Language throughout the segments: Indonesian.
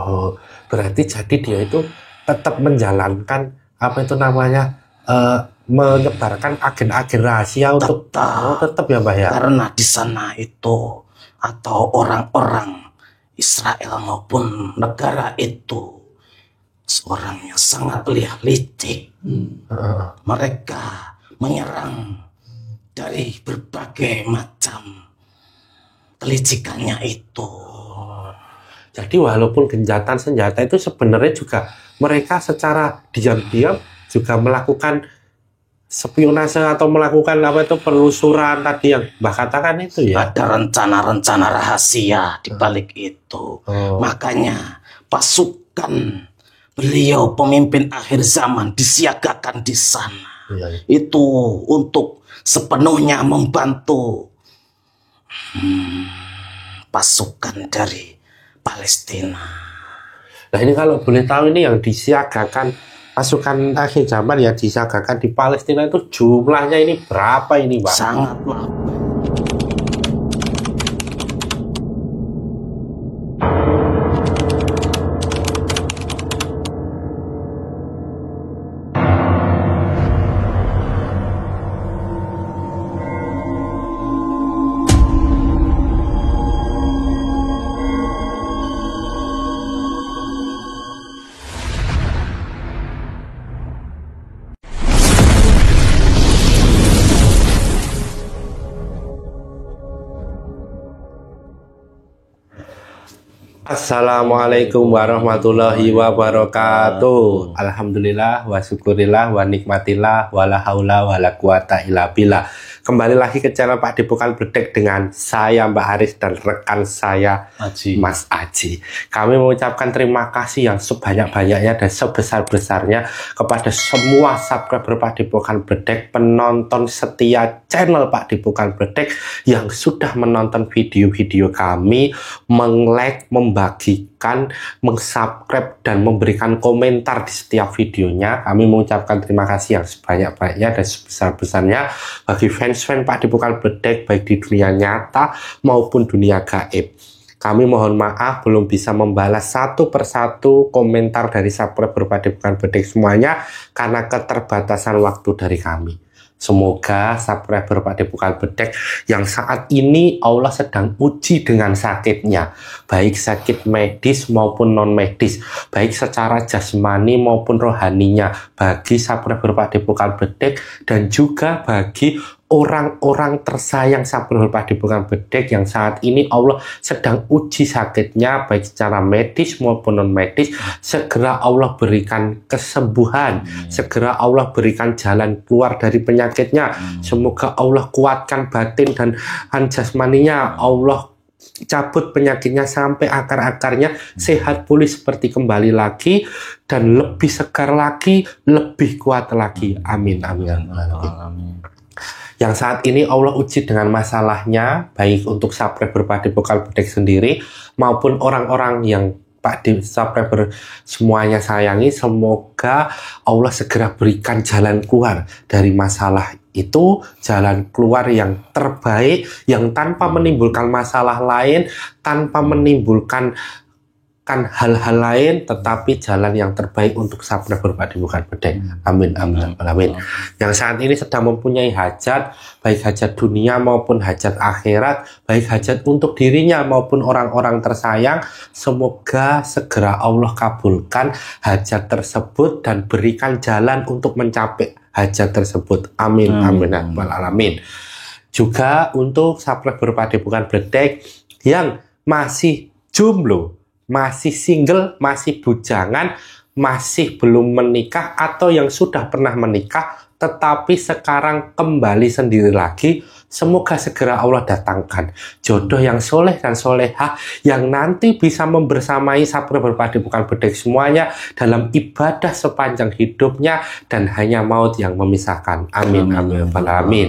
Oh, berarti jadi dia itu tetap menjalankan apa itu namanya menyebarkan agen-agen rahasia untuk tetap ya Mbah ya. Karena di sana itu atau orang-orang Israel maupun negara itu seorang yang sangat licik. Mereka menyerang dari berbagai macam kelicikannya itu. Jadi walaupun gencatan senjata itu sebenarnya juga mereka secara diam-diam juga melakukan spionase atau melakukan apa itu penelusuran tadi yang Mbah katakan itu ya. Ada rencana-rencana rahasia di balik itu. Makanya pasukan beliau pemimpin akhir zaman disiagakan di sana. Itu untuk sepenuhnya membantu pasukan dari Palestina. Nah ini kalau boleh tahu ini yang disiagakan pasukan akhir zaman yang disiagakan di Palestina itu jumlahnya ini berapa ini Pak? Sangat banyak. Assalamualaikum warahmatullahi wabarakatuh. Alhamdulillah wa syukurillah wa nikmatillah wa la haula wa la quwata illa billah. Kembali lagi ke channel Pak Depokan Bledek dengan saya Mbak Aris dan rekan saya Mas Aji. Kami mengucapkan terima kasih yang sebanyak-banyaknya dan sebesar-besarnya kepada semua subscriber Pak Depokan Bledek, penonton setia channel Pak Depokan Bledek yang sudah menonton video-video kami, meng-like, membagikan, meng-subscribe dan memberikan komentar di setiap videonya. Kami mengucapkan terima kasih yang sebanyak-banyaknya dan sebesar-besarnya bagi fans Pak Depokan Bledek baik di dunia nyata maupun dunia gaib. Kami mohon maaf belum bisa membalas satu persatu komentar dari subscriber Pak Depokan Bledek semuanya karena keterbatasan waktu dari kami. Semoga subscriber Pak Depokan Bledek yang saat ini Allah sedang uji dengan sakitnya, baik sakit medis maupun non medis, baik secara jasmani maupun rohaninya, bagi subscriber Pak Depokan Bledek dan juga bagi orang-orang tersayang subscriber Pak Depokan Bledek yang saat ini Allah sedang uji sakitnya baik secara medis maupun non medis. Segera Allah berikan kesembuhan, segera Allah berikan jalan keluar dari penyakitnya. Semoga Allah kuatkan batin dan jasmaninya, Allah cabut penyakitnya sampai akar-akarnya sehat pulih seperti kembali lagi dan lebih segar lagi, lebih kuat lagi. Amin amin amin. Yang saat ini Allah uji dengan masalahnya, baik untuk subscriber Pak Depokan Bledek sendiri maupun orang-orang yang Pak subscriber semuanya sayangi. Semoga Allah segera berikan jalan keluar dari masalah itu, jalan keluar yang terbaik, yang tanpa menimbulkan masalah lain, tanpa menimbulkan hal-hal lain, tetapi jalan yang terbaik untuk subscriber Pak Depokan Bledek. Amin amin amin. Yang saat ini sedang mempunyai hajat, baik hajat dunia maupun hajat akhirat, baik hajat untuk dirinya maupun orang-orang tersayang, semoga segera Allah kabulkan hajat tersebut dan berikan jalan untuk mencapai hajat tersebut. Amin amin alamin. Juga untuk subscriber Pak Depokan Bledek yang masih jomblo, masih single, masih bujangan, masih belum menikah, atau yang sudah pernah menikah tetapi sekarang kembali sendiri lagi, semoga segera Allah datangkan jodoh yang soleh dan solehah yang nanti bisa membersamai subscriber Pak Depokan Bledek semuanya dalam ibadah sepanjang hidupnya dan hanya maut yang memisahkan. Amin amin amin.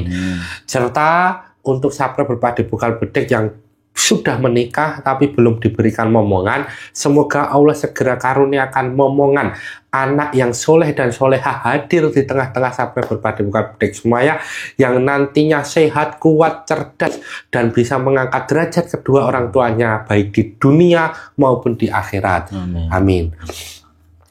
Serta untuk subscriber Pak Depokan Bledek yang sudah menikah tapi belum diberikan momongan, semoga Allah segera karuniakan momongan anak yang soleh dan soleha hadir di tengah-tengah subscriber Padepokan Bedek semuanya, yang nantinya sehat, kuat, cerdas, dan bisa mengangkat derajat kedua orang tuanya baik di dunia maupun di akhirat. Amin.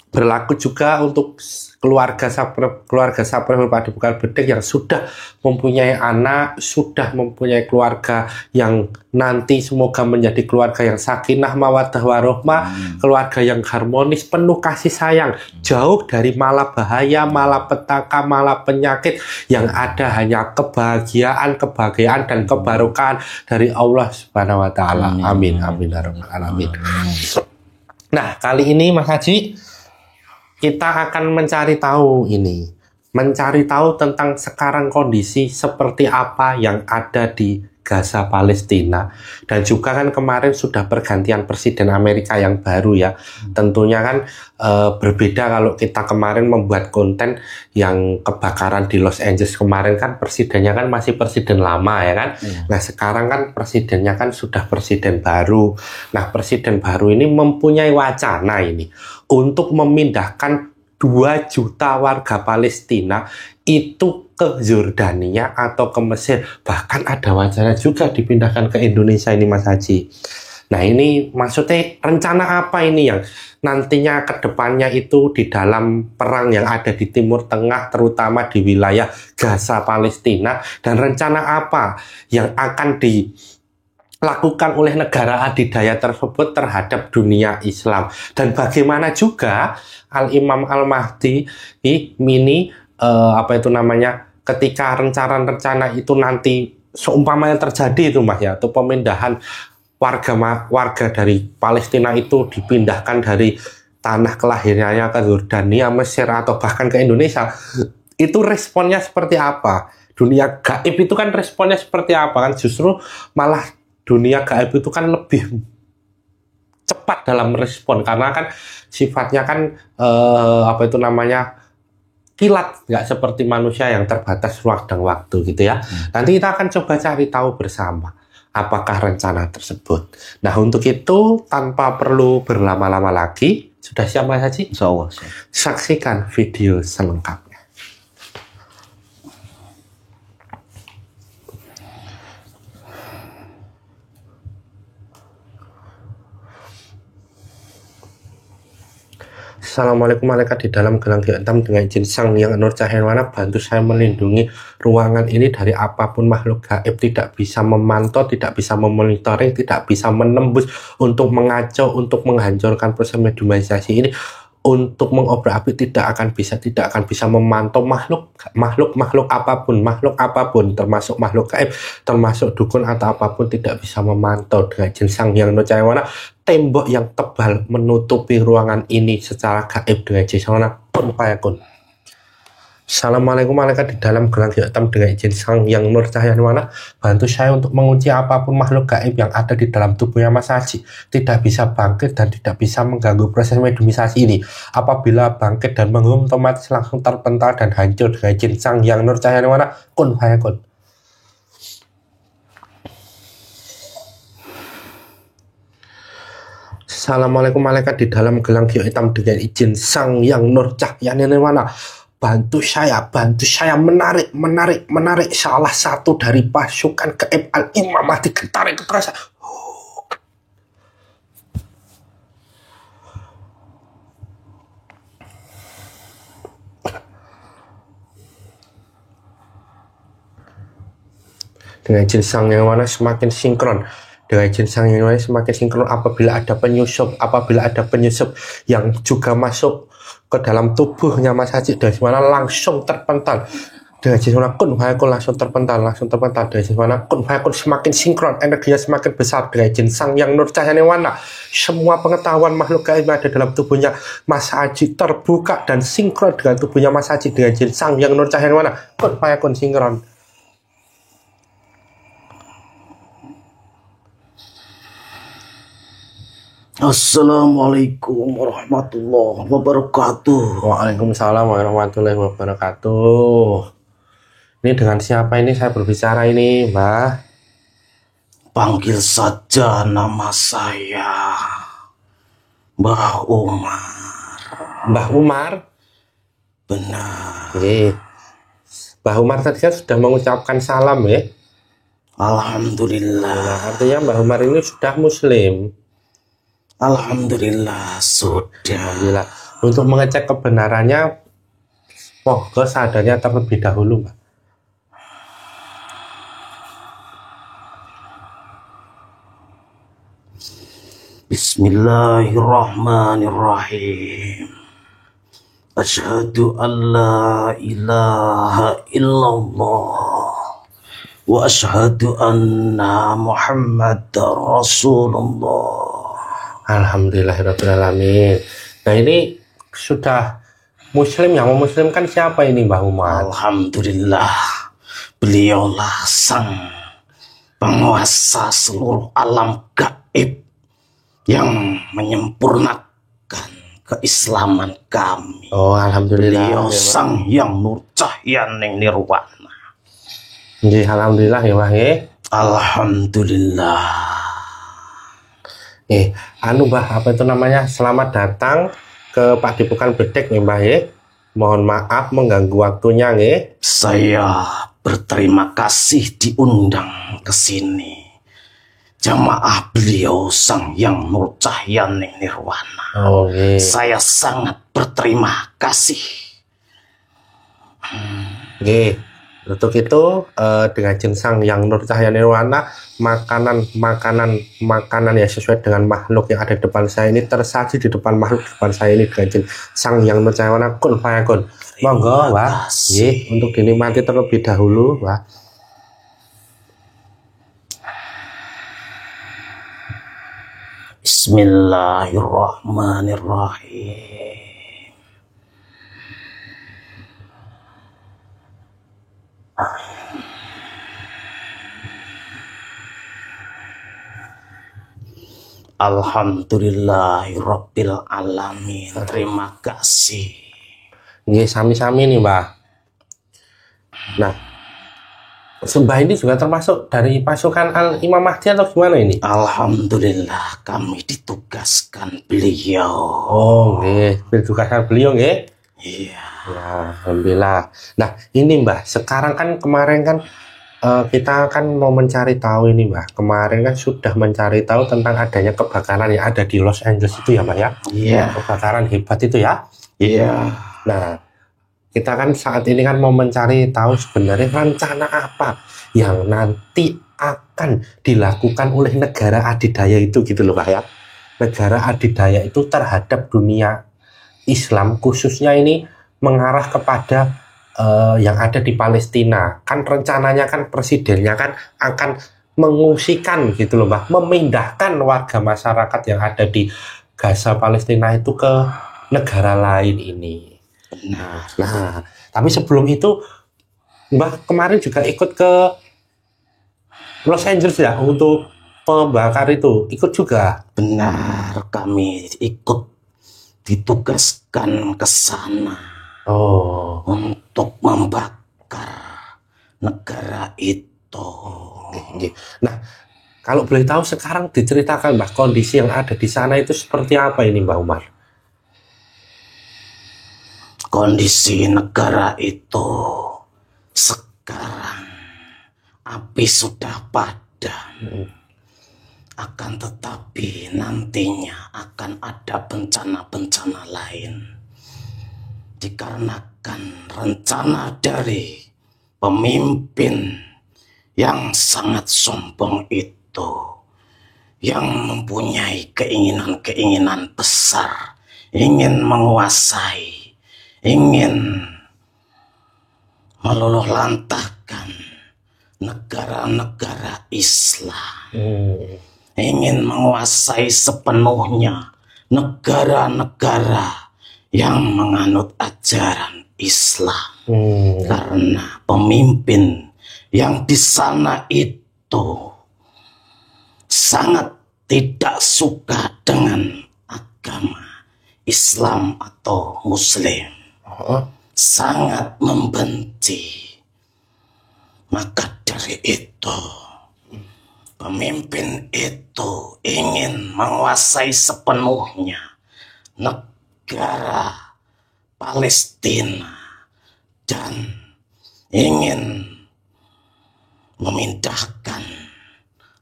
Berlaku juga untuk keluarga subscriber Padepokan Bedek yang sudah mempunyai anak, sudah mempunyai keluarga yang nanti semoga menjadi keluarga yang sakinah mawaddah warohmah, keluarga yang harmonis, penuh kasih sayang, jauh dari malapbahaya, malapetaka, malapenyakit, yang ada hanya kebahagiaan dan kebarokahan dari Allah Subhanahu wa taala. Amin amin ya rabbal alamin. Nah, kali ini Mas Haji, kita akan mencari tahu tentang sekarang kondisi seperti apa yang ada di Gaza Palestina, dan juga kan kemarin sudah pergantian presiden Amerika yang baru ya. Tentunya kan berbeda kalau kita kemarin membuat konten yang kebakaran di Los Angeles kemarin, kan presidennya kan masih presiden lama ya kan. Nah sekarang kan presidennya kan sudah presiden baru. Nah presiden baru ini mempunyai wacana ini untuk memindahkan 2 juta warga Palestina itu ke Yordania atau ke Mesir. Bahkan ada wacana juga dipindahkan ke Indonesia ini Mas Haji. Nah ini maksudnya rencana apa ini yang nantinya ke depannya itu di dalam perang yang ada di Timur Tengah, terutama di wilayah Gaza Palestina, dan rencana apa yang akan dilakukan oleh negara adidaya tersebut terhadap dunia Islam, dan bagaimana juga Al-Imam Al-Mahdi ketika rencana-rencana itu nanti seumpamanya terjadi itu Mas ya, atau pemindahan warga dari Palestina itu dipindahkan dari tanah kelahirannya ke Yordania, Mesir, atau bahkan ke Indonesia, itu responnya seperti apa? Dunia gaib itu kan responnya seperti apa? Kan justru malah dunia gaib itu kan lebih cepat dalam respon, karena kan sifatnya kan kilat, nggak seperti manusia yang terbatas ruang dan waktu gitu ya. Nanti kita akan coba cari tahu bersama apakah rencana tersebut. Nah untuk itu tanpa perlu berlama-lama lagi, sudah siap Mas Haji? Insya Allah. Saksikan video selengkapnya. Assalamualaikum, malaikat di dalam gelang hitam dengan izin Sang Yang Nur Cahayana, bantu saya melindungi ruangan ini dari apapun makhluk gaib, tidak bisa memantau, tidak bisa memonitoring, tidak bisa menembus untuk mengacau, untuk menghancurkan proses mediumisasi ini, untuk mengobrak-abrik tidak akan bisa memantau makhluk apapun, termasuk makhluk gaib, termasuk dukun atau apapun, tidak bisa memantau dengan izin Sang Yang Nur Cahayana. Tembok yang tebal menutupi ruangan ini secara gaib dengan izin Sang Kun Fayakun. Assalamualaikum, malaikat di dalam gelang hitam dengan izin Sang Yang Nur Cahayana, bantu saya untuk mengunci apapun makhluk gaib yang ada di dalam tubuhnya Mas Haji, tidak bisa bangkit dan tidak bisa mengganggu proses mediumisasi ini. Apabila bangkit dan mengganggu, otomatis langsung terpental dan hancur dengan izin Sang Yang Nur Cahayana, Kun Fayakun. Assalamualaikum, malaikat di dalam gelang hitam dengan izin Sang Yang Nur Cahayana, bantu saya menarik salah satu dari pasukan gaib Al-Imam Mahdi, tarik ke kerasa. Dengan izin Sang Yang Mana semakin sinkron. Dengan izin Sang Yang Mana semakin sinkron apabila ada penyusup yang juga masuk ke dalam tubuhnya Mas Haji, dari mana langsung terpental dengan izin Kun Fayakun, langsung terpental dari mana Kun Fayakun, semakin sinkron, energinya semakin besar dengan izin Sang Yang Nur Cahayana. Semua pengetahuan makhluk gaib yang ada dalam tubuhnya Mas Haji terbuka dan sinkron dengan tubuhnya Mas Haji dengan izin Sang Yang Nur Cahayana, Kun Fayakun, sinkron. Assalamualaikum warahmatullahi wabarakatuh. Waalaikumsalam warahmatullahi wabarakatuh. Ini dengan siapa ini saya berbicara ini, Mbah? Panggil saja nama saya Mbah Umar. Mbah Umar? Benar. Oke. Mbah Umar tadi kan sudah mengucapkan salam ya. Alhamdulillah. Nah, artinya Mbah Umar ini sudah muslim. Alhamdulillah sudah. Alhamdulillah. Untuk mengecek kebenarannya, monggo sadarnya terlebih dahulu, Mbak. Bismillahirrahmanirrahim. Asyhadu an la ilaha illallah wa asyhadu anna Muhammadar Rasulullah. Alhamdulillahirrahmanirrahim. Nah, ini sudah muslim, yang memuslimkan siapa ini, Mbah Umar? Alhamdulillah, beliaulah sang penguasa seluruh alam gaib yang menyempurnakan keislaman kami. Oh, alhamdulillah. Beliau sang yang nur cahyaning nirwana. Alhamdulillah ya, Mbah. Alhamdulillah. Mbah, apa itu namanya? Selamat datang ke Padepokan Bedek nih, Mbah. Mohon maaf mengganggu waktunya, nggih. Saya berterima kasih diundang ke sini. Jamaah beliau sang yang nur cahyaning nirwana. Saya sangat berterima kasih. Untuk itu dengan jinsang yang nur cahaya nirwana, makanan ya sesuai dengan makhluk yang ada di depan saya ini tersaji di depan makhluk di depan saya ini dengan jinsang yang nur cahaya nirwana kun fayakun. Monggo, Mbah. Untuk dinikmati terlebih dahulu, Mbah. Bismillahirrahmanirrahim. Alhamdulillahirabbil alamin. Terima kasih. Nggih, sami-sami nih, Mbah. Nah, sembah ini juga termasuk dari pasukan Al-Imam Mahdi atau gimana ini? Alhamdulillah, kami ditugaskan beliau. Oh, nggih, ditugaskan beliau, nggih? Iya. Ya, alhamdulillah. Nah, ini Mbah, sekarang kan kemarin kan kita kan mau mencari tahu ini, Mbah. Kemarin kan sudah mencari tahu tentang adanya kebakaran yang ada di Los Angeles itu ya, Mbah ya? Iya. Kebakaran hebat itu ya? Iya. Nah, kita kan saat ini kan mau mencari tahu sebenarnya rencana apa yang nanti akan dilakukan oleh negara adidaya itu gitu loh, Pak ya. Negara adidaya itu terhadap dunia Islam, khususnya ini mengarah kepada yang ada di Palestina. Kan rencananya kan presidennya kan akan mengungsikan gitu loh, Pak, memindahkan warga masyarakat yang ada di Gaza Palestina itu ke negara lain ini. Nah, tapi sebelum itu Mbah kemarin juga ikut ke Los Angeles ya untuk pembakar itu, ikut juga. Benar, kami ikut ditugaskan ke sana untuk membakar negara itu. Nah, kalau boleh tahu sekarang diceritakan, Mbah, kondisi yang ada di sana itu seperti apa ini, Mbah Umar? Kondisi negara itu sekarang api sudah padam, akan tetapi nantinya akan ada bencana-bencana lain dikarenakan rencana dari pemimpin yang sangat sombong itu, yang mempunyai keinginan-keinginan besar, ingin menguasai, ingin meluluh lantahkan negara-negara Islam, ingin menguasai sepenuhnya negara-negara yang menganut ajaran Islam. Karena pemimpin yang di sana itu sangat tidak suka dengan agama Islam atau Muslim, sangat membenci. Maka dari itu Pemimpin itu ingin menguasai sepenuhnya negara Palestina dan ingin memindahkan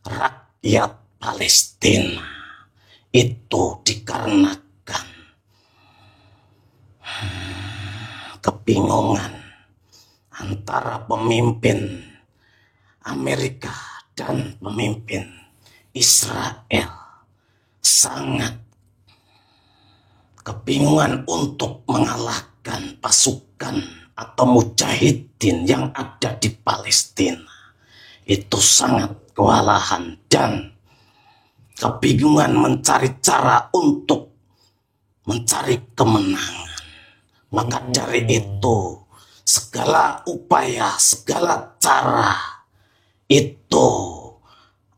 rakyat Palestina. Itu dikarenakan kebingungan antara pemimpin Amerika dan pemimpin Israel. Sangat kebingungan untuk mengalahkan pasukan atau mujahidin yang ada di Palestina. Itu sangat kewalahan dan kebingungan mencari cara untuk mencari kemenangan. Maka dari itu, segala upaya, segala cara itu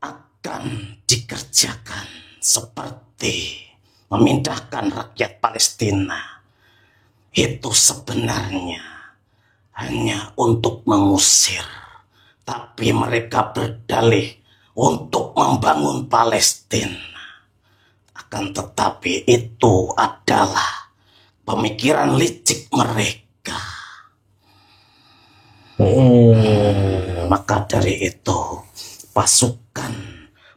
akan dikerjakan seperti memindahkan rakyat Palestina. Itu sebenarnya hanya untuk mengusir, tapi mereka berdalih untuk membangun Palestina. Akan tetapi itu adalah pemikiran licik mereka. Maka dari itu, pasukan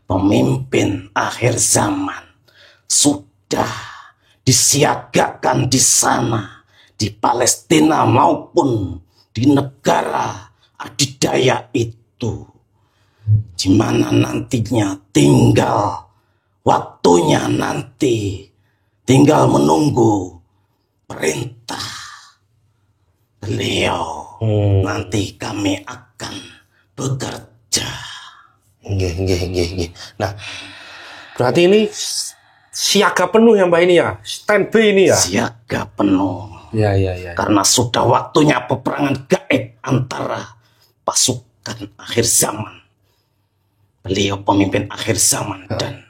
pemimpin akhir zaman sudah disiagakan di sana, di Palestina maupun di negara adidaya itu, di mana nantinya tinggal waktunya nanti, tinggal menunggu perintah beliau. Nanti kami akan bekerja. Nah, berarti ini siaga penuh ya Mbak ini ya, standby ini ya. Siaga penuh. Ya. Karena sudah waktunya peperangan gaib antara pasukan akhir zaman, beliau pemimpin akhir zaman, dan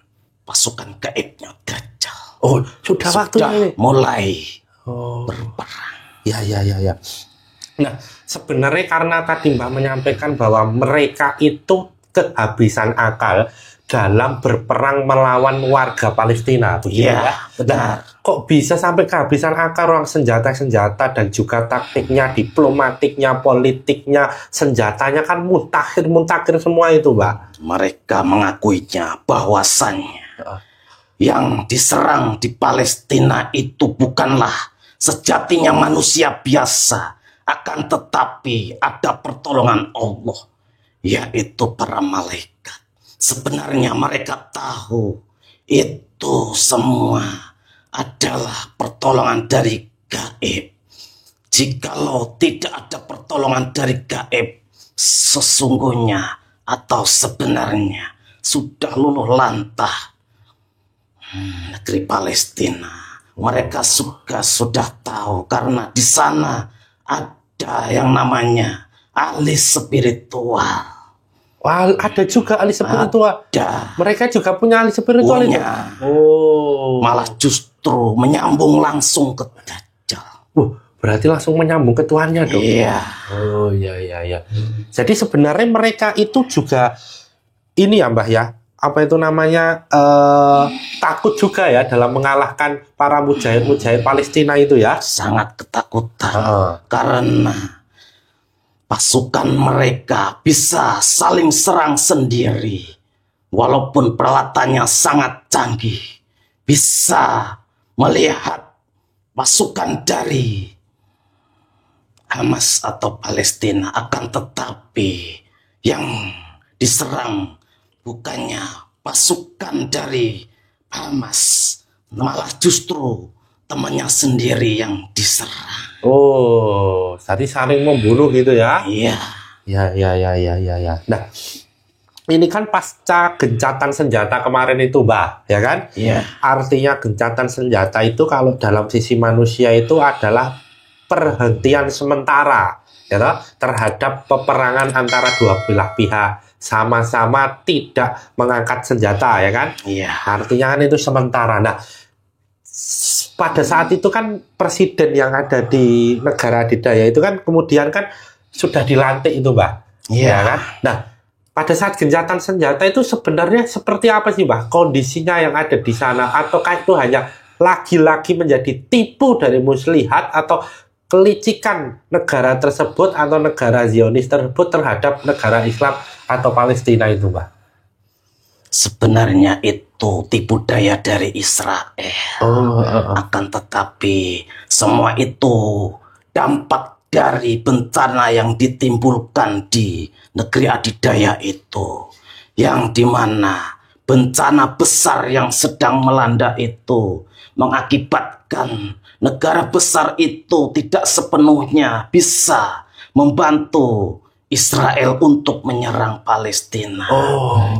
pasukan gaibnya Dajjal. Oh, sudah waktunya ini. Mulai berperang. Ya. Nah, sebenarnya karena tadi Mbak menyampaikan bahwa mereka itu kehabisan akal dalam berperang melawan warga Palestina, begitu ya? Benar. Nah, kok bisa sampai kehabisan akal orang senjata-senjata dan juga taktiknya, diplomatiknya, politiknya, senjatanya kan muntakhir semua itu, Mbak. Mereka mengakuinya bahwasannya yang diserang di Palestina itu bukanlah sejatinya manusia biasa, akan tetapi ada pertolongan Allah, yaitu para malaikat. Sebenarnya mereka tahu itu semua adalah pertolongan dari gaib. Jikalau tidak ada pertolongan dari gaib, sesungguhnya atau sebenarnya sudah luluh lantah negeri Palestina. Mereka sudah tahu karena di sana ada yang namanya ahli spiritual. Wah, ada juga ahli spiritual. Ada. Mereka juga punya ahli spiritual itu. Malah justru menyambung langsung ke Dajjal. Berarti langsung menyambung ke Tuhannya dong. Iya. Iya. Jadi sebenarnya mereka itu juga ini ya Mbah ya, apa itu namanya, takut juga ya dalam mengalahkan para mujahid Palestina itu ya. Sangat ketakutan. Karena pasukan mereka bisa saling serang sendiri. Walaupun peralatannya sangat canggih. Bisa melihat pasukan dari Hamas atau Palestina, akan tetapi yang diserang bukannya pasukan dari Hamas, malah justru temannya sendiri yang diserang. Jadi saling membunuh gitu ya? Iya. Ya. Nah, ini kan pasca gencatan senjata kemarin itu, Mbak, ya kan? Iya. Artinya gencatan senjata itu kalau dalam sisi manusia itu adalah perhentian sementara, ya toh, terhadap peperangan antara dua belah pihak, sama-sama tidak mengangkat senjata, ya kan? Iya. Artinya kan itu sementara. Nah, pada saat itu kan presiden yang ada di negara adidaya itu kan kemudian kan sudah dilantik itu, Mbak. Iya. Ya kan? Nah, pada saat gencatan senjata itu sebenarnya seperti apa sih, Mbah? Kondisinya yang ada di sana, ataukah itu hanya lagi-lagi menjadi tipu dari muslihat atau kelicikan negara tersebut atau negara Zionis tersebut terhadap negara Islam atau Palestina itu, Mbah? Sebenarnya itu tipu daya dari Israel. Akan tetapi semua itu dampak dari bencana yang ditimbulkan di negeri adidaya itu, yang dimana bencana besar yang sedang melanda itu mengakibatkan negara besar itu tidak sepenuhnya bisa membantu Israel untuk menyerang Palestina.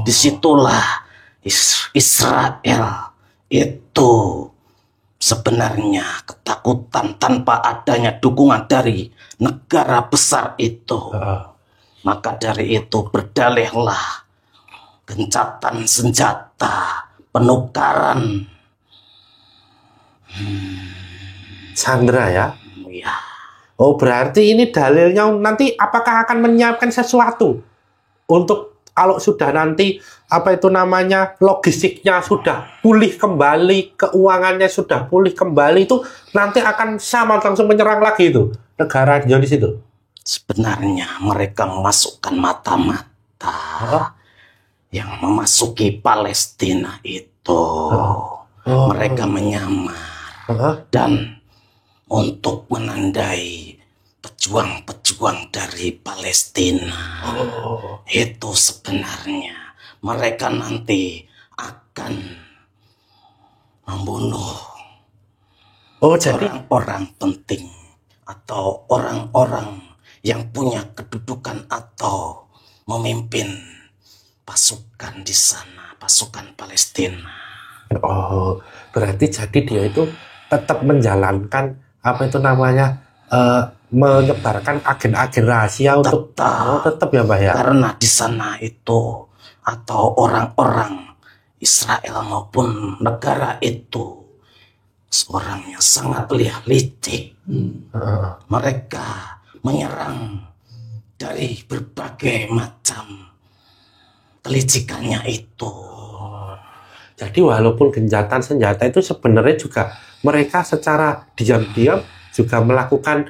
Disitulah Israel itu sebenarnya ketakutan tanpa adanya dukungan dari negara besar itu. Maka dari itu berdalihlah gencatan senjata, penukaran Sandra ya? ya. Oh, berarti ini dalilnya nanti apakah akan menyiapkan sesuatu untuk kalau sudah nanti apa itu namanya logistiknya sudah pulih kembali, keuangannya sudah pulih kembali, itu nanti akan sama langsung menyerang lagi itu negara Zionis itu. Sebenarnya mereka memasukkan mata-mata yang memasuki Palestina itu. Mereka menyamar dan untuk menandai pejuang-pejuang dari Palestina. Itu sebenarnya mereka nanti akan membunuh orang-orang penting atau orang-orang yang punya kedudukan atau memimpin pasukan di sana, pasukan Palestina. Oh, berarti jadi dia itu tetap menjalankan apa itu namanya menyebarkan agen-agen rahasia untuk tetap ya, Mbah ya. Karena di sana itu atau orang-orang Israel maupun negara itu orangnya sangat licik. Mereka menyerang dari berbagai macam kelicikannya itu. Jadi walaupun gencatan senjata itu sebenarnya juga mereka secara diam-diam juga melakukan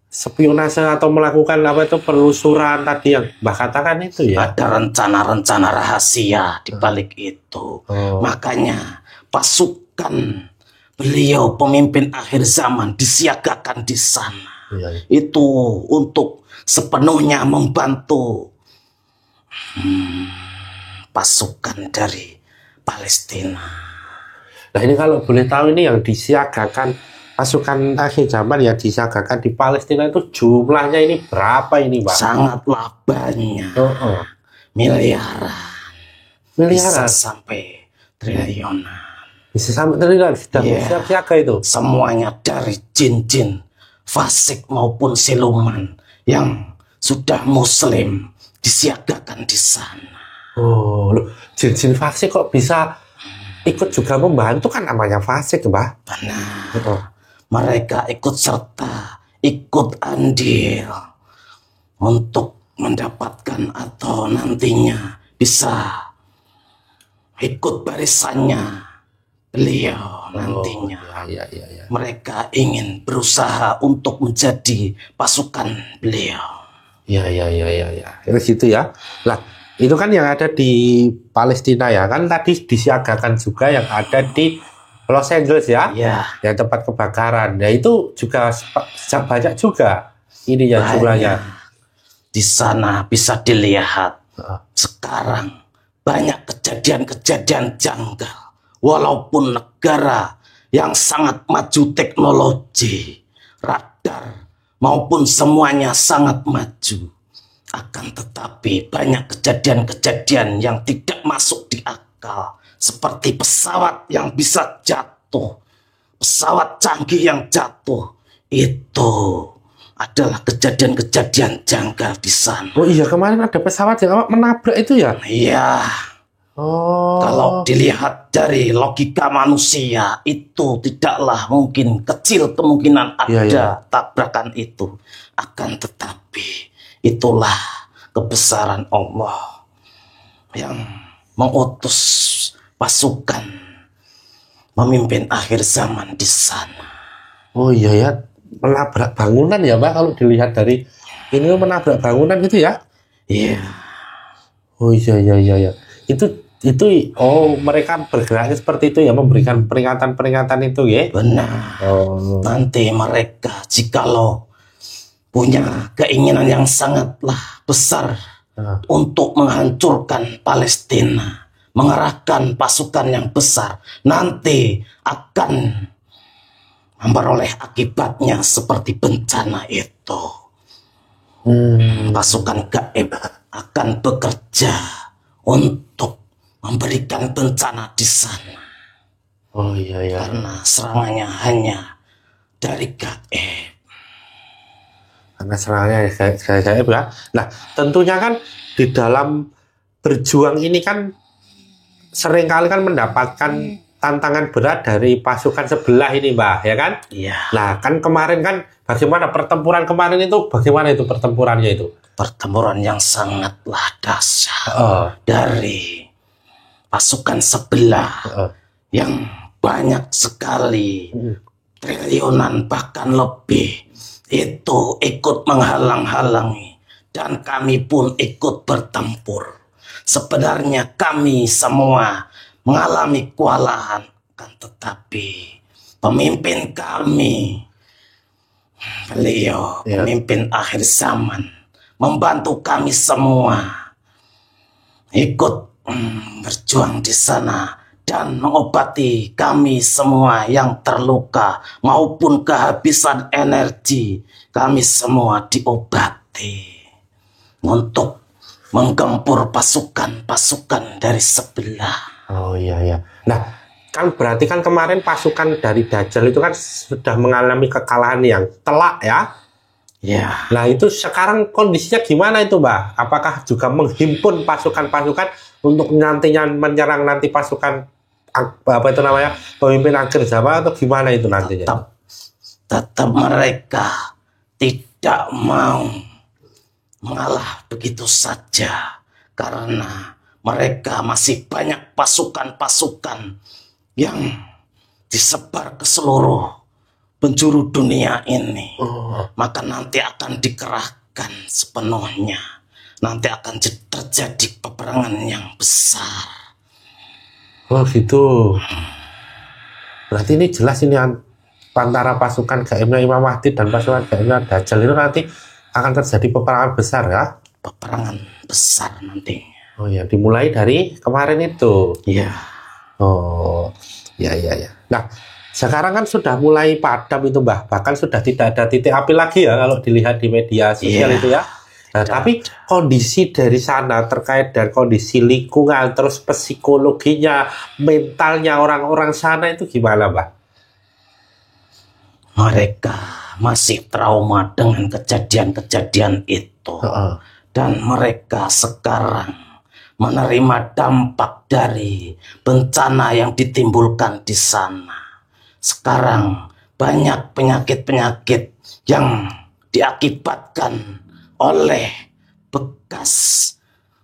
spionase atau melakukan apa itu penelusuran tadi yang Mbah katakan itu ya. Ada rencana-rencana rahasia di balik itu. Makanya pasukan beliau pemimpin akhir zaman disiagakan di sana. Itu untuk sepenuhnya membantu pasukan dari Palestina. Nah ini kalau boleh tahu ini yang disiagakan pasukan akhir zaman yang disiagakan di Palestina itu jumlahnya ini berapa ini, Pak? Sangatlah banyak. Miliaran. Bisa sampai triliunan. Bisa sampai triliunan sudah siap-siaga itu. Semuanya dari jin-jin fasik maupun siluman yang sudah muslim disiagakan di sana. Loh, jin-jin fasik kok bisa ikut juga membantu, kan namanya fasik, Mbah. Benar. Mereka ikut serta, ikut andil untuk mendapatkan atau nantinya bisa ikut barisannya beliau nantinya. Mereka ingin berusaha untuk menjadi pasukan beliau. Ya. Terus itu ya. Lah, itu kan yang ada di Palestina ya. Kan tadi disiagakan juga yang ada di Los Angeles ya. Yang tempat kebakaran. Nah, itu juga banyak juga ini ya jumlahnya. Di sana bisa dilihat sekarang banyak kejadian-kejadian janggal. Walaupun negara yang sangat maju teknologi, radar maupun semuanya sangat maju, akan tetapi banyak kejadian-kejadian yang tidak masuk di akal, seperti pesawat yang bisa jatuh, pesawat canggih yang jatuh. Itu adalah kejadian-kejadian janggal di sana. Oh iya, kemarin ada pesawat yang menabrak itu ya? Iya. Kalau dilihat dari logika manusia, itu tidaklah mungkin, kecil kemungkinan ada tabrakan itu. Akan tetapi itulah kebesaran Allah. yang mengutus pasukan memimpin akhir zaman di sana. Oh iya ya, menabrak bangunan ya Pak, kalau dilihat dari ini menabrak bangunan gitu ya. Iya. Oh iya iya iya ya. Itu oh mereka bergeraknya seperti itu ya, memberikan peringatan-peringatan itu ya. Benar. Oh. Nanti mereka jikalau punya keinginan yang sangatlah besar untuk menghancurkan Palestina, mengerahkan pasukan yang besar, nanti akan memperoleh akibatnya seperti bencana itu. Pasukan gaib akan bekerja untuk memberikan bencana di sana. Oh iya ya. Karena serangannya hanya dari gaib. Karena serangannya gaib ya. Nah, tentunya kan di dalam berjuang ini kan seringkali kan mendapatkan tantangan berat dari pasukan sebelah ini, Mbak, ya kan? Iya. Nah, kan kemarin kan bagaimana pertempuran kemarin itu? Bagaimana itu pertempurannya itu? Pertempuran yang sangatlah dahsyat dari pasukan sebelah yang banyak sekali, triliunan bahkan lebih, itu ikut menghalang-halangi, dan kami pun ikut bertempur. Sebenarnya kami semua mengalami kewalahan, kan tetapi pemimpin kami, beliau pemimpin akhir zaman, membantu kami semua ikut berjuang di sana dan mengobati kami semua yang terluka maupun kehabisan energi. Kami semua diobati untuk menggempur pasukan-pasukan dari sebelah. Oh iya ya. Nah, kan berarti kan kemarin pasukan dari Dajjal itu kan sudah mengalami kekalahan yang telak ya. Ya. Nah, itu sekarang kondisinya gimana itu, Mbak? Apakah juga menghimpun pasukan-pasukan untuk nantinya menyerang nanti pasukan apa itu namanya, pemimpin akhir zaman, atau gimana itu nantinya? Tetap mereka tidak mau mengalah begitu saja, karena mereka masih banyak pasukan-pasukan yang disebar ke seluruh penjuru dunia ini. Maka nanti akan dikerahkan sepenuhnya. Nanti akan terjadi peperangan yang besar. Oh gitu. Berarti ini jelas ini antara pasukan gaibnya Imam Mahdi dan pasukan gaibnya Dajjal itu nanti akan terjadi peperangan besar ya? Peperangan besar nantinya. Oh ya, dimulai dari kemarin itu. Iya. Oh, ya ya ya. Nah, sekarang kan sudah mulai padam itu, Mbah. Bahkan sudah tidak ada titik api lagi ya kalau dilihat di media sosial itu ya. Nah, tapi kondisi dari sana terkait dengan kondisi lingkungan, terus psikologinya, mentalnya orang-orang sana itu gimana, Mbah? Mereka masih trauma dengan kejadian-kejadian itu. Dan mereka sekarang menerima dampak dari bencana yang ditimbulkan di sana. Sekarang banyak penyakit-penyakit yang diakibatkan oleh bekas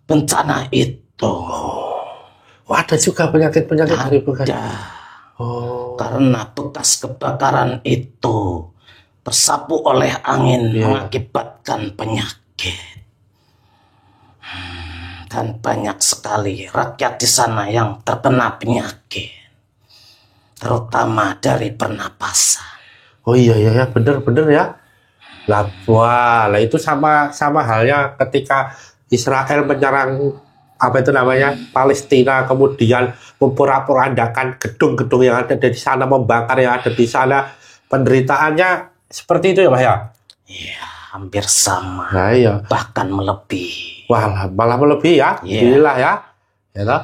bencana itu. Oh, ada juga penyakit-penyakit dari bekas. Oh. Karena bekas kebakaran itu tersapu oleh angin mengakibatkan penyakit. Dan banyak sekali rakyat di sana yang terkena penyakit, terutama dari pernapasan. Oh iya ya, bener-bener ya. Lah, wah, lah itu sama halnya ketika Israel menyerang apa itu namanya Palestina, kemudian memporak-porandakan gedung-gedung yang ada di sana, membakar yang ada di sana. Penderitaannya seperti itu ya, Pak ya? Iya, hampir sama. Nah, iya. Bahkan melebihi. Wah, malah melebihi ya. Alhamdulillah ya. Ya toh?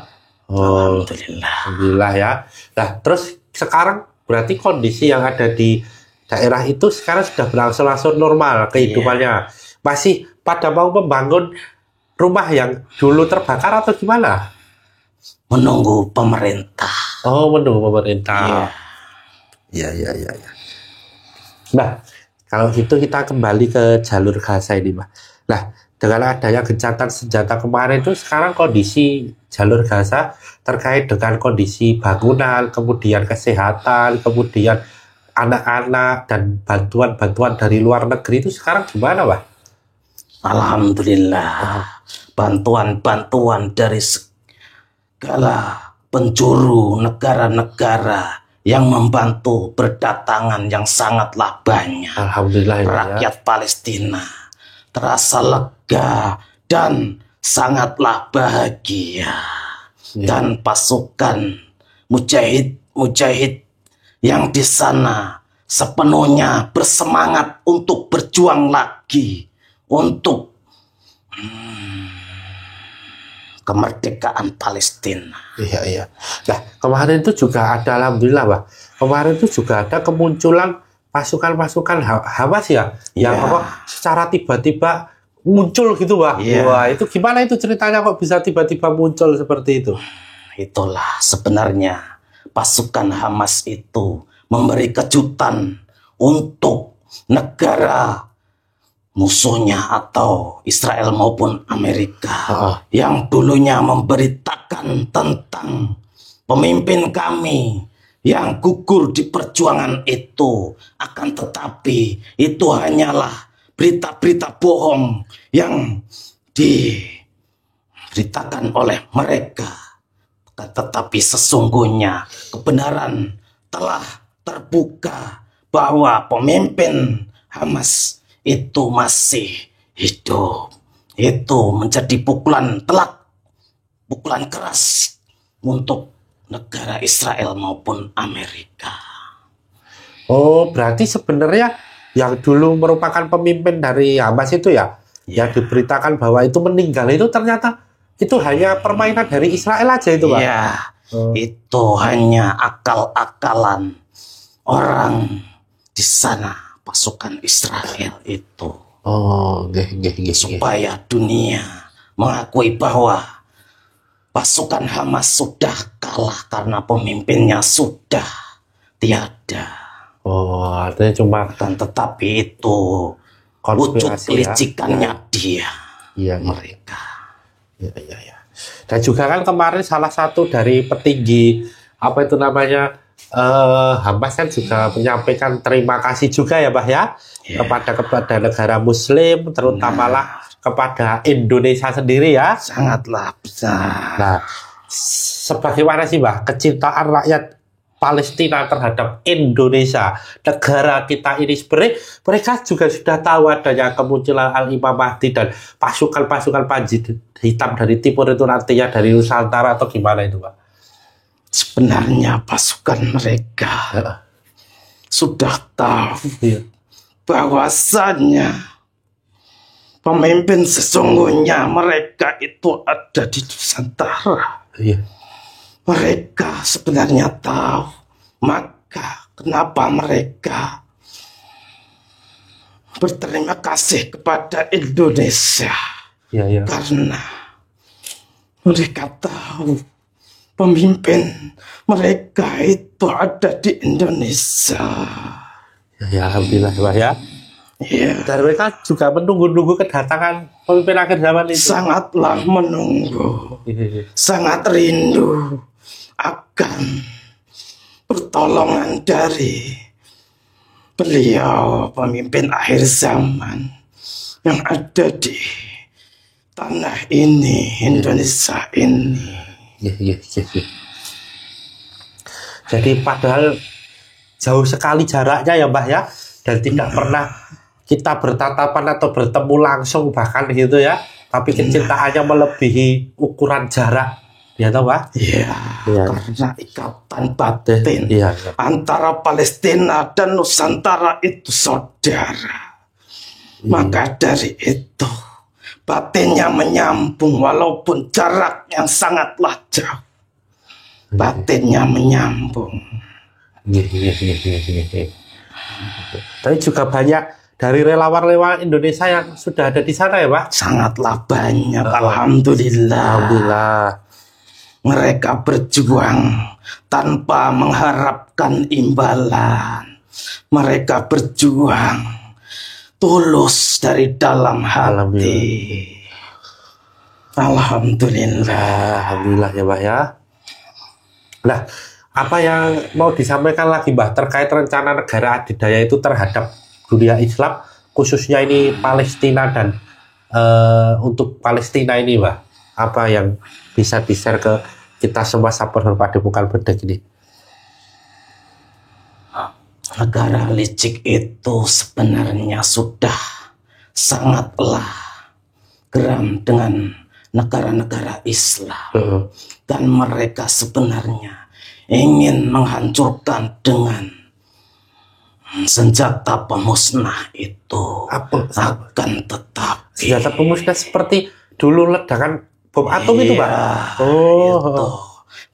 Oh, alhamdulillah ya. Nah, terus sekarang berarti kondisi yang ada di daerah itu sekarang sudah berangsur-angsur normal kehidupannya. Masih pada mau membangun rumah yang dulu terbakar atau gimana? Menunggu pemerintah. Oh, menunggu pemerintah. Iya. Ya. Nah, kalau gitu kita kembali ke jalur Gaza ini, Mbak. Nah, dengan adanya gencatan senjata kemarin itu sekarang kondisi jalur Gaza terkait dengan kondisi bangunan, kemudian kesehatan, kemudian anak-anak dan bantuan-bantuan dari luar negeri itu sekarang gimana, Pak? Alhamdulillah, bantuan-bantuan dari segala penjuru negara-negara yang membantu berdatangan yang sangatlah banyak. Alhamdulillah ya. Rakyat Palestina terasa lega dan sangatlah bahagia. Dan pasukan mujahid yang di sana sepenuhnya bersemangat untuk berjuang lagi untuk kemerdekaan Palestina. Iya. Nah, kemarin itu juga ada, alhamdulillah, Pak. Kemarin itu juga ada kemunculan pasukan-pasukan Hamas ya, yang secara tiba-tiba muncul gitu, Pak. Wah, itu gimana itu ceritanya kok bisa tiba-tiba muncul seperti itu? Itulah sebenarnya pasukan Hamas itu memberi kejutan untuk negara musuhnya atau Israel maupun Amerika yang dulunya memberitakan tentang pemimpin kami yang gugur di perjuangan itu, akan tetapi itu hanyalah berita-berita bohong yang diberitakan oleh mereka. Tetapi sesungguhnya kebenaran telah terbuka bahwa pemimpin Hamas itu masih hidup. Itu menjadi pukulan telak, pukulan keras untuk negara Israel maupun Amerika. Oh, berarti sebenarnya yang dulu merupakan pemimpin dari Hamas itu ya, yang diberitakan bahwa itu meninggal itu ternyata itu hanya permainan dari Israel aja itu, Pak? Iya, itu hanya akal-akalan orang di sana, pasukan Israel itu. Supaya dunia mengakui bahwa pasukan Hamas sudah kalah karena pemimpinnya sudah tiada. Artinya cuma Tetapi itu wujud kelicikannya mereka. Iya. Dan juga kan kemarin salah satu dari petinggi apa itu namanya Hamas kan juga menyampaikan terima kasih juga ya, Pak ya, kepada negara Muslim, terutamalah kepada Indonesia sendiri ya. Sangatlah besar. Nah, sebagaimana sih, Pak, kecintaan rakyat Palestina terhadap Indonesia, negara kita ini sebenarnya mereka juga sudah tahu adanya kemunculan Al-Imam Mahdi dan pasukan-pasukan panji hitam dari timur itu nantinya dari Nusantara atau gimana itu, Pak? Sebenarnya pasukan mereka sudah tahu bahwasannya pemimpin sesungguhnya mereka itu ada di Nusantara. Mereka sebenarnya tahu, maka kenapa mereka berterima kasih kepada Indonesia? Karena mereka tahu pemimpin mereka itu ada di Indonesia. Alhamdulillah, Pak ya. Dan mereka juga menunggu-nunggu kedatangan pemimpin akhir zaman itu. Sangatlah menunggu, sangat rindu akan pertolongan dari beliau, pemimpin akhir zaman yang ada di tanah ini, Indonesia ini. Jadi padahal jauh sekali jaraknya ya, Mbah ya, dan tidak pernah kita bertatapan atau bertemu langsung bahkan gitu ya, tapi kecintaannya melebihi ukuran jarak. Ya toh, Pak? Karena ikatan batin antara Palestina dan Nusantara itu saudara. Maka dari itu batinnya menyambung walaupun jarak yang sangatlah jauh. Batinnya menyambung. Tapi juga banyak dari relawan-relawan Indonesia yang sudah ada di sana ya, Pak? Sangatlah banyak, alhamdulillah. Mereka berjuang tanpa mengharapkan imbalan. Mereka berjuang tulus dari dalam hati. Alhamdulillah. Alhamdulillah ya Mbah ya. Nah, apa yang mau disampaikan lagi Mbah terkait rencana negara adidaya itu terhadap dunia Islam, khususnya ini Palestina dan untuk Palestina ini Mbah, apa yang bisa di-share ke kita semua sahabat Padepokan Bedek ini? Negara licik itu sebenarnya sudah sangatlah geram dengan negara-negara Islam, dan mereka sebenarnya ingin menghancurkan dengan senjata pemusnah itu. Akan tetapi senjata pemusnah seperti dulu ledakan bom atom itu Pak? Itu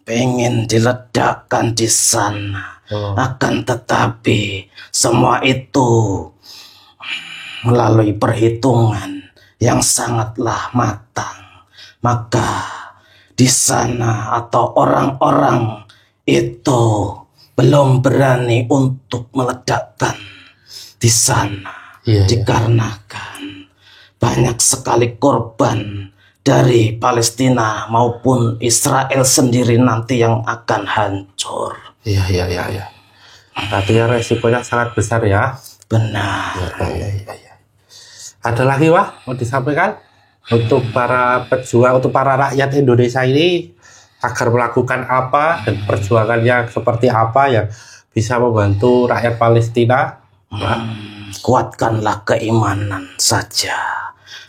pengen diledakkan di sana. Akan tetapi semua itu melalui perhitungan yang sangatlah matang. Maka di sana atau orang-orang itu belum berani untuk meledakkan di sana, dikarenakan banyak sekali korban dari Palestina maupun Israel sendiri nanti yang akan hancur. Iya. Artinya resikonya sangat besar ya. Benar. Iya. Ada lagi Wah mau disampaikan untuk para pejuang, untuk para rakyat Indonesia ini agar melakukan apa dan perjuangannya seperti apa yang bisa membantu rakyat Palestina? Kuatkanlah keimanan saja,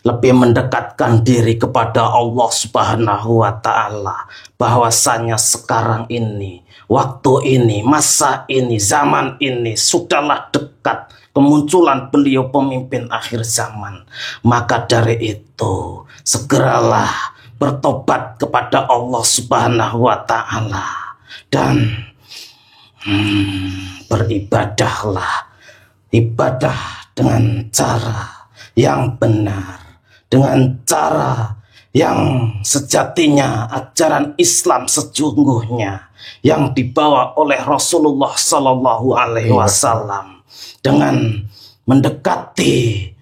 lebih mendekatkan diri kepada Allah Subhanahu wa Ta'ala, bahwasanya sekarang ini, waktu ini, masa ini, zaman ini sudahlah dekat kemunculan beliau pemimpin akhir zaman. Maka dari itu segeralah bertobat kepada Allah Subhanahu wa Ta'ala dan beribadahlah. Ibadah dengan cara yang benar, dengan cara yang sejatinya ajaran Islam sesungguhnya yang dibawa oleh Rasulullah Sallallahu Alaihi Wasallam, dengan mendekati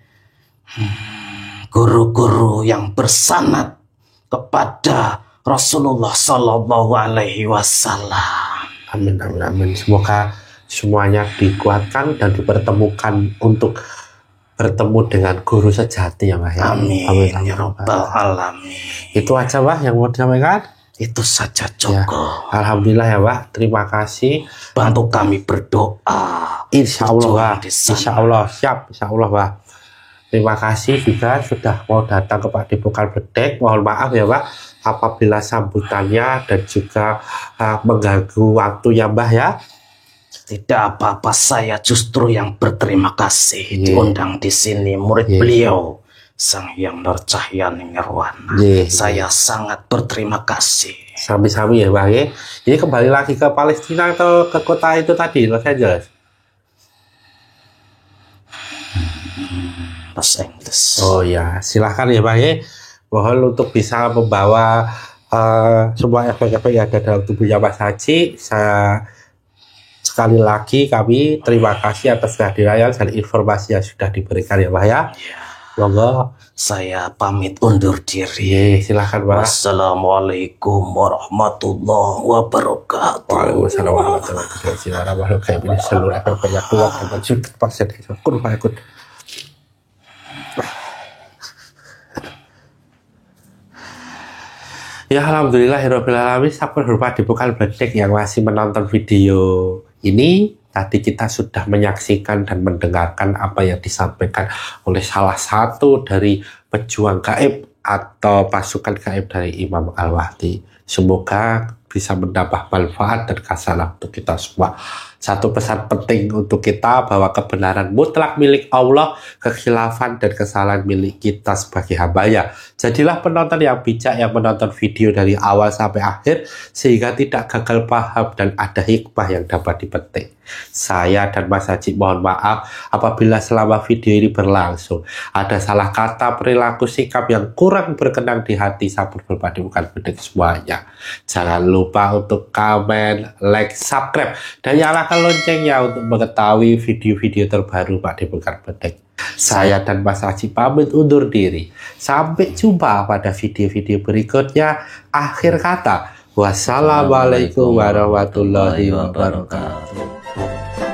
guru-guru yang bersanad kepada Rasulullah Sallallahu Alaihi Wasallam. Amin. Semoga semuanya dikuatkan dan dipertemukan untuk bertemu dengan guru sejati ya Mbah ya. Amin ya Rabbal Alamin. Itu aja Mbah yang mau disampaikan. Itu saja cukup. Ya. Alhamdulillah ya Mbah. Terima kasih. Bantu kami berdoa. Insya Allah Mbah. Insya Allah siap. Insya Allah Mbah. Terima kasih juga sudah mau datang ke Padepokan Bedek. Mohon maaf ya Mbah apabila sambutannya dan juga mengganggu waktunya Mbah ya. Tidak apa-apa, saya justru yang berterima kasih diundang di sini murid beliau Sang Hyang Nur Cahyani Nirwana. Saya sangat berterima kasih. Sami-sami ya Bang ya. Ini kembali lagi ke Palestina atau ke kota itu tadi, Los Angeles? Los Angeles. Oh ya, silahkan ya Bang ya. Mohon untuk bisa membawa semua efek-efek yang ada dalam tubuhnya Mas Haji. Sekali lagi kami terima kasih atas kehadiran dan informasi yang sudah diberikan ya Mbah ya. Monggo saya pamit undur diri. Silakan Mbah. Wassalamualaikum warahmatullahi wabarakatuh. Waalaikumsalam warahmatullahi wabarakatuh. Seluruh banyak tuang dan bersyukur pasien kun fayakun. Ya alhamdulillahirabbil alamin. Sahabat Padepokan Bedek yang masih menonton video ini, tadi kita sudah menyaksikan dan mendengarkan apa yang disampaikan oleh salah satu dari pejuang gaib atau pasukan gaib dari Imam Al-Mahdi. Semoga bisa mendapat manfaat dan khasanah untuk kita semua. Satu pesan penting untuk kita bahwa kebenaran mutlak milik Allah, kekhilafan dan kesalahan milik kita sebagai hambanya. Jadilah penonton yang bijak yang menonton video dari awal sampai akhir sehingga tidak gagal paham dan ada hikmah yang dapat dipetik. Saya dan Mas Haji mohon maaf apabila selama video ini berlangsung ada salah kata, perilaku, sikap yang kurang berkenan di hati sahabat Padepokan Bedek semuanya. Jangan lupa untuk komen, like, subscribe, dan nyalakan loncengnya untuk mengetahui video-video terbaru Padepokan Bedek. Saya dan Mas Haji pamit undur diri. Sampai jumpa pada video-video berikutnya. Akhir kata, wassalamualaikum warahmatullahi wabarakatuh.